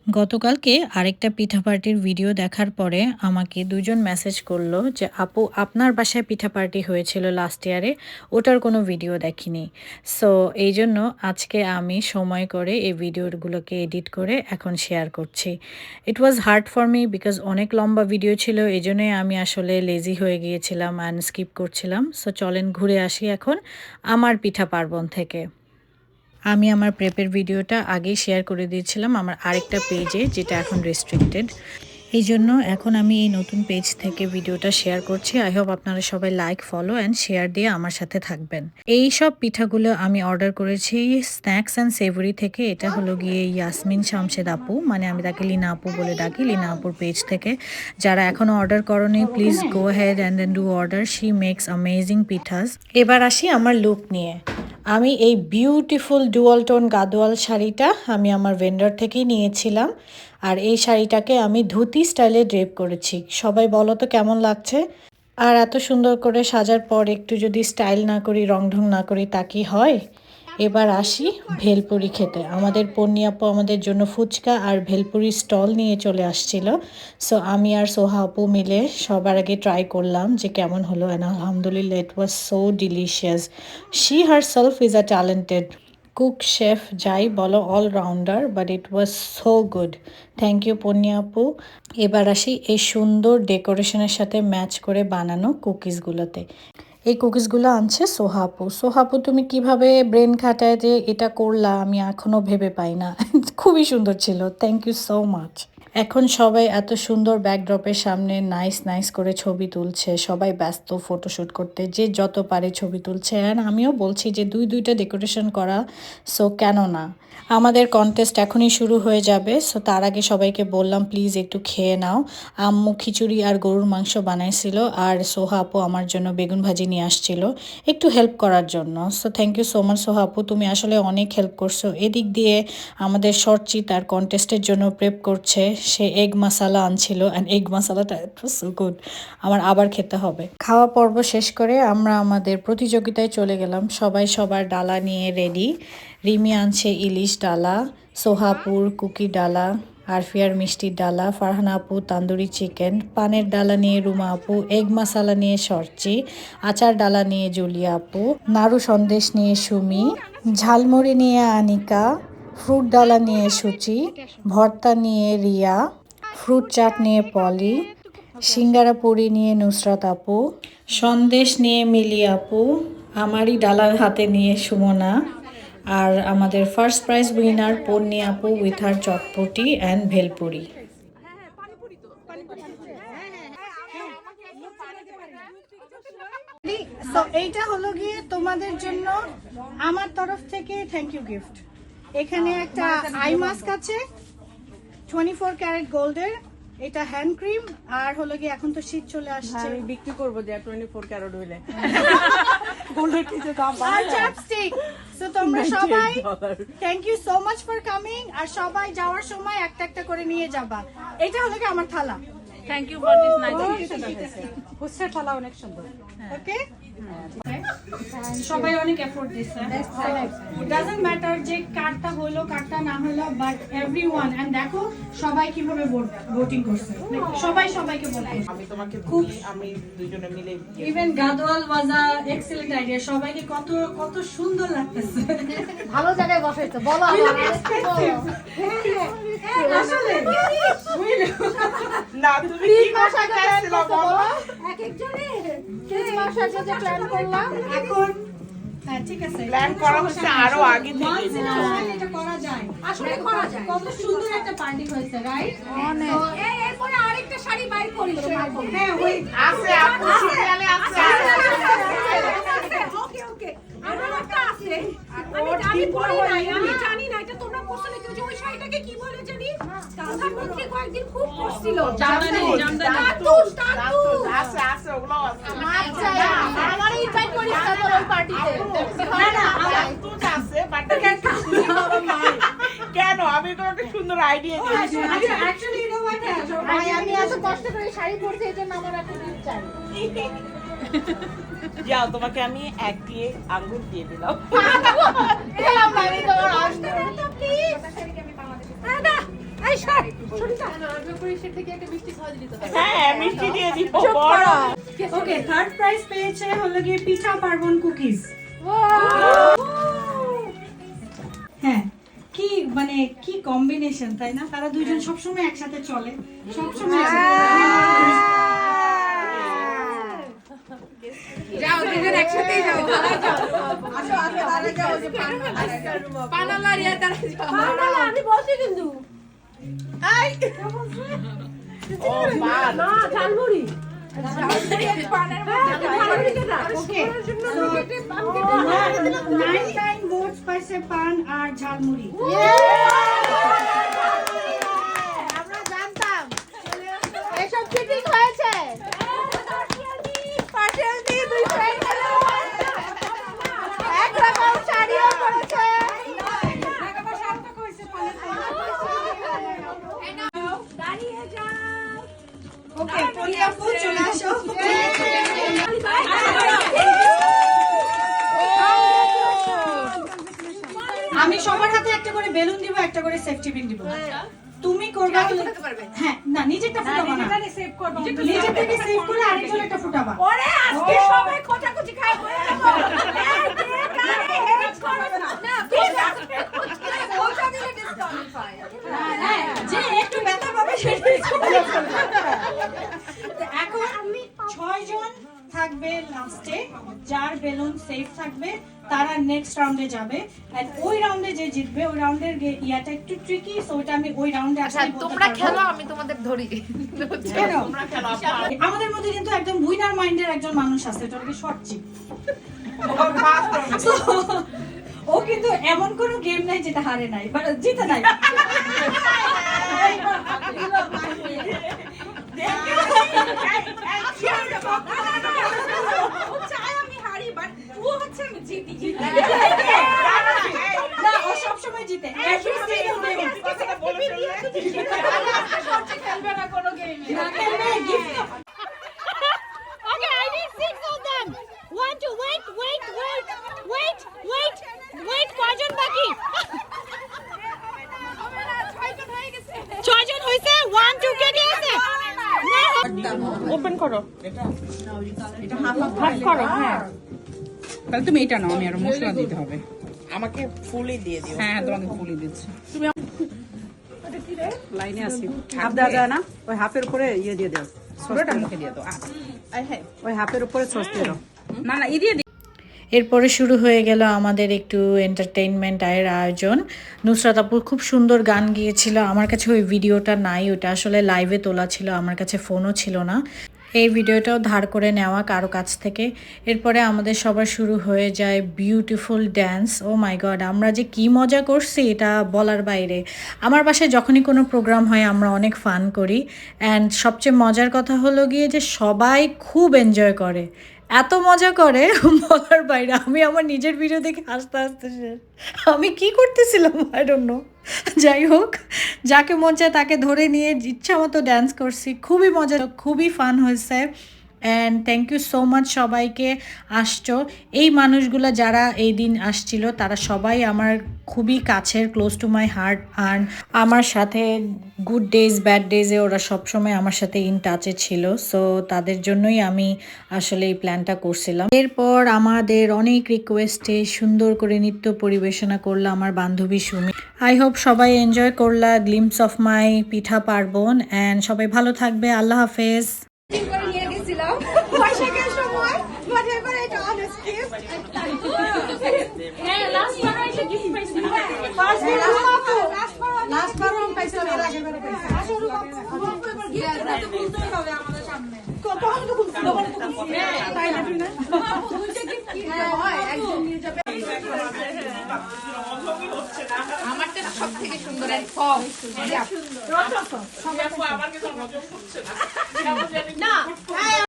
গতকালকে আরেকটা পিঠা পার্টির ভিডিও দেখার পরে আমাকে দুজন মেসেজ করলো যে আপু আপনার বাসায় পিঠা পার্টি হয়েছিল লাস্ট ইয়ারে, ওটার কোনো ভিডিও দেখিনি। সো এই জন্য আজকে আমি সময় করে এই ভিডিওগুলোকে এডিট করে এখন শেয়ার করছি। ইট ওয়াজ হার্ড ফর মি বিকজ অনেক লম্বা ভিডিও ছিল, এই জন্যই আমি আসলে লেজি হয়ে গিয়েছিলাম অ্যান্ড স্কিপ করছিলাম। সো চলেন ঘুরে আসি এখন আমার পিঠা পার্বণ থেকে। আমি আমার প্রেপের ভিডিওটা আগেই শেয়ার করে দিয়েছিলাম আমার আরেকটা পেজে, যেটা এখন রেস্ট্রিক্টেড। এই জন্য এখন আমি এই নতুন পেজ থেকে ভিডিওটা শেয়ার করছি। আই হোপ আপনারা সবাই লাইক, ফলো অ্যান্ড শেয়ার দিয়ে আমার সাথে থাকবেন। এই সব পিঠাগুলো আমি অর্ডার করেছি স্ন্যাক্স অ্যান্ড সেভরি থেকে। এটা হলো গিয়ে ইয়াসমিন শামশেদ আপু, মানে আমি তাকে লিনা আপু বলে ডাকি, লিনা আপুর পেজ থেকে। যারা এখনও অর্ডার করনি please go ahead and then do order, she makes amazing pithas. এবার আসি আমার লুক নিয়ে। আমি এই বিউটিফুল ডুয়াল টোন গাদোয়াল শাড়িটা আমি আমার ভেন্ডর থেকেই নিয়েছিলাম। আর এই শাড়িটাকে আমি ধুতি স্টাইলে ড্রেপ করেছি। সবাই বলো তো কেমন লাগছে? আর এত সুন্দর করে সাজার পর একটু যদি স্টাইল না করি, রংঢং না করি, তা কি হয়? এবার আসি ভেলপুরি খেতে। আমাদের পন্নী আপু আমাদের জন্য ফুচকা আর ভেলপুরি স্টল নিয়ে চলে আসছিল। সো আমি আর সোহা আপু মিলে সবার আগে ট্রাই করলাম যে কেমন হলো, অ্যান্ড আলহামদুলিল্লাহ it was so delicious. She herself is a talented cook, chef, যাই বলো, allrounder, but it was so good. Thank you Ponni আপু। এবার আসি এই সুন্দর ডেকোরেশনের সাথে ম্যাচ করে বানানো কুকিজগুলোতে। এই কুকিজগুলো আনছে সোহাপু। সোহাপু তুমি কিভাবে ব্রেন খাটায় যে এটা করলা, আমি এখনও ভেবে পাই না। খুবই সুন্দর ছিল, থ্যাংক ইউ সো মাচ। এখন সবাই এত সুন্দর ব্যাকড্রপের সামনে নাইস নাইস করে ছবি তুলছে। সবাই ব্যস্ত ফটোশ্যুট করতে, যে যত পারে ছবি তুলছে। অ্যান্ড আমিও বলছি যে দুইটা ডেকোরেশন করা, সো কেন না। আমাদের কন্টেস্ট এখনই শুরু হয়ে যাবে। সো তার আগে সবাইকে বললাম প্লিজ একটু খেয়ে নাও। আম্মু খিচুড়ি আর গরুর মাংস বানাইছিল, আর সোহা আপু আমার জন্য বেগুন ভাজি নিয়ে আসছিল একটু হেল্প করার জন্য। So thank you so much Soha আপু, তুমি আসলে অনেক হেল্প করছো। এদিক দিয়ে আমাদের শর্চি তার কন্টেস্টের জন্য প্রেপ করছে। সে এগ মশালা আনছিল, অ্যান্ড এগ মশালাটা ইট ওয়াজ সো গুড। আমার আবার খেতে হবে। খাওয়া পর্ব শেষ করে আমরা আমাদের প্রতিযোগিতায় চলে গেলাম। সবাই সবার ডালা নিয়ে রেডি। রিমি আনছে ইলিশ ডালা, সোহাপুর কুকি ডালা, আরফিয়ার মিষ্টির ডালা, ফারহানা আপু তান্দুরি চিকেন, পানের ডালা নিয়ে রুমা আপু, এগ মশালা নিয়ে সরচি, আচার ডালা নিয়ে জুলিয়া আপু, নাড়ু সন্দেশ নিয়ে সুমি, ঝালমুড়ি নিয়ে আনিকা, ফ্রুট ডালা নিয়ে সুচি, ভর্তা নিয়ে রিয়া, ফ্রুট চাট নিয়ে পলি, সিঙ্গারা পুরি নিয়ে নুসরাত আপু, সন্দেশ নিয়ে মিলি আপু, আমারই ডালার হাতে নিয়ে সুমনা, আর আমাদের ফার্স্ট প্রাইজ উইনার পন্নী আপু with her chotpoti and bhelpuri. তো এইটা হলো গিয়ে তোমাদের জন্য আমার তরফ থেকে থ্যাংক ইউ গিফট। এখানে একটা আই মাস্ক আছে 24 ক্যারেট গোল্ডের, এটা হ্যান্ড ক্রিম, আর হলো গিয়ে এখন তো শীত চলে আসছে, আমি বিক্রি করব যে 24 ক্যারেট হইলে গোল্ডের কিছু দাম আর চ্যাপস্টিক। সো তোমরা সবাই thank you so much for coming. আর সবাই যাওয়ার সময় একটা একটা করে নিয়ে যাবা। এটা হলো কি আমার থালা। Thank you for this nice হুসের থালা অনেক সুন্দর। ওকে, সবাই অনেক এফোর্ট দিছে। ডাজন্ট ম্যাটার যে কারটা হলো কারটা না হলো, বাট এভরিওয়ান। এন্ড দেখো সবাই কিভাবে ভোটিং করছে, সবাই সবাইকে বলে। আমি তোমাকে খুব আমি দুইজনে মিলে ইভেন গাদওয়াল ওয়াজ আ এক্সেলেন্ট আইডিয়া। সবাইকে কত কত সুন্দর লাগতেছে। ভালো জায়গায় বসাইছো, বলো আসলে না তুমি কি ভাষা চাইছিল বলো। এক একজনে ক্রিসমাস সাজে প্ল্যান করলাম। এখন হ্যাঁ ঠিক আছে, প্ল্যান করা হচ্ছে আরো আগে থেকে। Once in a while এটা করা যায়। আসলে করা যায়। কত সুন্দর একটা পার্টি হয়েছে, রাইট? তো এরপরে আরেকটা শাড়ি বাই করি সেরকম। হ্যাঁ ওই আছে আপু সিরিয়ালে আছে। ওকে ওকে, আমার একটা আছে। আমি পড়ি নাই, আমি জানি না এটা তোমরা করছো নাকি। ওই যে ওই শাড়িটাকে কি বলে জানি, প্রধানমন্ত্রী কয়েকদিন খুব পরছিল। জামদানি আছে আছে ওগুলো আছে। আচ্ছা, আমার ইনভাইট করিস না তোর ওই পার্টিতে। না না আমার তো আছে বাট কেন আমি তো একটা সুন্দর আইডিয়া দিয়েছি। অ্যাকচুয়ালি ইউ নো হোয়াট, ভাই আমি এত কষ্ট করে শাড়ি পরছি এজন্য আমার একটা গিফট চাই। যাও তোমাকে আমি এক দিয়ে আঙ্গুর দিয়ে দিলাম। এলাম আমি তোমার আসতে। প্লিজ এই সর সরিতা হ্যাঁ মিষ্টি দিয়ে দিব ওকে থার্ড প্রাইজ পেয়েছে হলো গিয়ে পিঠা পার্বণ কুকিজ। হ্যাঁ কি মানে কি কম্বিনেশন তাই না, তারা দুইজন সবসময় একসাথে চলে, সবসময় যাও দুজন একসাথেই যাও আসো আসো তাহলে যাও যে পানালা রিয়া তারা যাও পানালা আমি বসে কিন্তু আই ও মা না ঝালমুড়ি ওকে 9 ভোটস পাইছে পান আর ঝালমুড়ি। আমরা জানতাম এসব চিটিং হয়েছে পার্সেল দিয়ে দুই ফ্রেন্ড হলো এক রকম শাড়িও পরেছে দাঁড়িয়ে যাও ওকে পরিয়া ফুল চলে আসো। আমি সবার হাতে একটা করে বেলুন দিব, একটা করে সেফটি পিন দিব। তুমি করবে হ্যাঁ না নিজেরটা ফুটাবা না, নিজের থেকে সেভ করে আরেকজন একটা ফুটাবা। ওরে আজকে সবাই খোঁচাখুচি খায় হয়ে যাবো না প্লিজ খোঁচা দিলে ডিসকাউন্টিফাই হ্যাঁ যে একটু ব্যথা পাবে সেটাই এখন আমি 6 জন থাকবে লাস্টে, যার বেলুন সেফ থাকবে তারা নেক্সট রাউন্ডে যাবে। এন্ড ওই রাউন্ডে যে জিতবে ওই রাউন্ডের ইয়াটা একটু ট্রিকি, সো ওটা আমি ওই রাউন্ডে আসলে বলতে তোমরা পারবো। খেলো আমি তোমাদের ধরি কেন? আমাদের মধ্যে কিন্তু একদম উইনার মাইন্ডের একজন মানুষ আছে, ওটা কি শর্ট চিপ। ও কিন্তু এমন কোনো গেম নাই যেটা হারে নাই বা জিতে নাই। আমি হারি বাট ও হচ্ছে আমি জিতি না ও সবসময় জিতে। খেলবে না কোনো গেমে না খেলবে gift. Okay, I need 6 of them. One, two, wait. কয়জন বাকি? 6 জন হইছে। 1, 2 কে দিয়েছে? ওপেন করো তাহলে তুমি এটা নাও, আমি আরো মশলা দিতে হবে। আমাকে ফুলই দিয়ে দিও। হ্যাঁ তোমাকে ফুলি দিচ্ছি। তুমি লাইনে আসি হাফ দেওয়া যায় না, ওই হাফের উপরে ইয়ে দিয়ে দাও, পুরোটা মুখে দিয়ে দাও, ওই হাফের উপরে সস দিয়ে দাও। না না ই দিয়ে এরপরে শুরু হয়ে গেল আমাদের একটু এন্টারটেইনমেন্ট এর আয়োজন। নুসরাত আপু খুব সুন্দর গান গিয়েছিল, আমার কাছে ওই ভিডিওটা নাই, ওটা আসলে লাইভে তোলা ছিল, আমার কাছে ফোনও ছিল না। এই ভিডিওটাও ধার করে নেওয়া কারো কাছ থেকে। এরপরে আমাদের সবার শুরু হয়ে যায় বিউটিফুল ড্যান্স। ও মাই গড, আমরা যে কি মজা করছি এটা বলার বাইরে। আমার বাসায় যখনই কোনো প্রোগ্রাম হয় আমরা অনেক ফান করি, অ্যান্ড সবচেয়ে মজার কথা হলো গিয়ে যে সবাই খুব এনজয় করে, এত মজা করে বলার বাইরে। আমি আমার নিজের ভিডিও দেখে হাসতে হাসতে আমি কি করতেছিলাম আই ডোন্ট নো। যাই হোক, যাকে মন চায় তাকে ধরে নিয়ে ইচ্ছা মতো ড্যান্স করছি, খুবই মজা, খুবই ফান হয়েছে। And thank you so much সবাইকে আসছো। এই মানুষগুলো যারা এই দিন আসছিল তারা সবাই আমার খুবই কাছের, ক্লোজ টু মাই হার্ট। আর আমার সাথে গুড ডেজ ব্যাড ডেজে ওরা সবসময় আমার সাথে ইন টাচে ছিল, সো তাদের জন্যই আমি আসলে এই প্ল্যানটা করছিলাম। এরপর আমাদের অনেক রিকোয়েস্টে সুন্দর করে নৃত্য পরিবেশনা করলো আমার বান্ধবী সুমি। আই হোপ সবাই এনজয় করলা গ্লিমস অফ মাই পিঠা পার্বণ। অ্যান্ড সবাই ভালো থাকবে, আল্লাহ হাফেজ। করে নিয়ে গেছিলাম বৈশাখের সময় বাট এবার এটা অনেস্ট গিফট হ্যাঁ, লাস্ট বার আইসা গিফট পাইছি। লাস্ট বার আমি পাইছিলাম, এর আগের বারে পাইছি। তখন তো খুব তাই না তুই না? আমারটা সব থেকে সুন্দর আর কম আমার কিছু মজা হচ্ছে না।